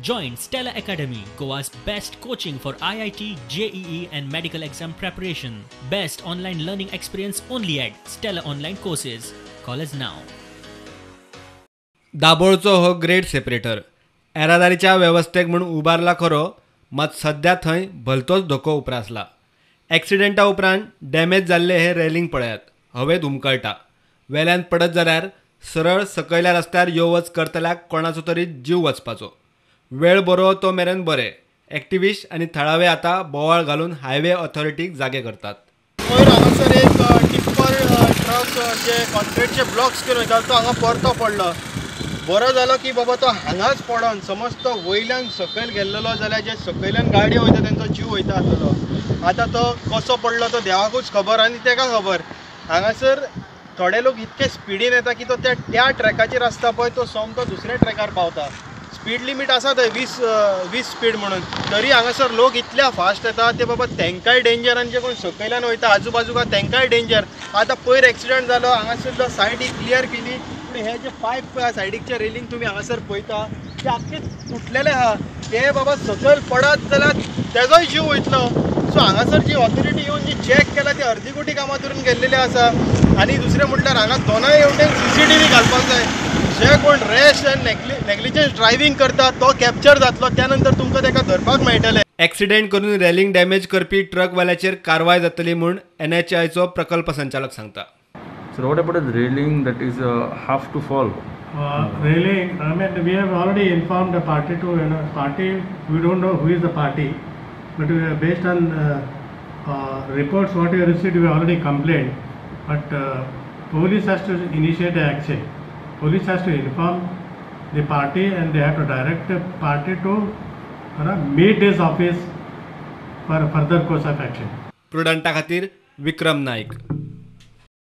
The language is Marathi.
Join Stella Academy, Goa's best coaching for IIT, JEE and medical exam preparation. Best online learning experience only at Stella Online Courses. Call us now. दाबोळचो हो ग्रेड सेपरेटर येरादारीच्या वेवस्थेक म्हूण उबारला खरो, मात सध्या थंय भलतोच धोको उप्रासला. एक्सिडेंटा उपरांत डॅमेज जाल्ले हे रेलिंग पळयात. हवेत उमकळटा. वेल्यान पडत जाल्यार सरळ सकयल्या रस्त्यार यो वच करतल्याक कोणाचो तरी जीव वचपाचो. वेळ बरो तो मेरेन बरें. एक्टिविस्ट आनी थळावे आतां बोवाळ घालून हायवे ऑथॉरिटीक जागे करतात. वयर हांगासर एक टिप्पर ट्रक जे कॉन्क्रीटचे ब्लॉक्स घेवन वयता तो हांगा परतो पडलो. बरो जालो की बाबा तो हांगाच पडोन समज तो वयल्यान सकयल गेल्लो जाल्यार जे सकयल्यान गाडयो वयता तांचो जीव वयता आसलेलो. आतां तो कसो पडलो तो देवाकूच खबर आनी ताका खबर. हांगासर थोडे लोक इतके स्पिडीन येता की तो त्या ट्रॅकाचेर आसता पळय तो सोमतो दुसऱ्या ट्रॅकार पावता. स्पीड लिमीट आसा थंय 20 स्पीड म्हणून, तरी हांगासर लोक इतल्या फास्ट येता ते बाबा तांकांय डेंजर आनी जे कोण सकयल्यान वयता आजूबाजूका तांकांय डेंजर. आतां पयर एक्सिडंट जालो हांगासर सायडीक क्लियर केली, पूण हे जे पायप सायडीकचे रेलिंग तुमी हांगासर पळयता ते आख्खे तुटलेले आहा. ते बाबा सकयल पडत जाल्यार तेजोय जीव वयतलो. सो हांगासर जी ऑथॉरिटी येवन जी चॅक केला ती अर्दी कोटी कामां करून गेल्लेली आसा. आनी दुसरें म्हटल्यार हांगा दोनाय हेवटेन CCTV घालपाक जाय. जे कोण रॅश आनी नेग्लिजन्स ड्रायव्हिंग करता तो कॅप्चर जातलो, त्यानंतर तुमकां ताका धरपाक मेळटलें. एक्सिडेंट करून रेलिंग डॅमेज करपी ट्रकवाल्याचेर कारवाय जातली म्हूण NHAIचो प्रकल्प संचालक सांगता. So what about the railing that is have to fall? Railing, I mean, we have already informed the party to, party, we don't know who is the party, but based on reports what we have received, we have already complained, but police has to initiate the action. Police has to inform the party and they have to direct the party to meet his office for further course of action. प्रुडंटा खातीर विक्रम नाईक.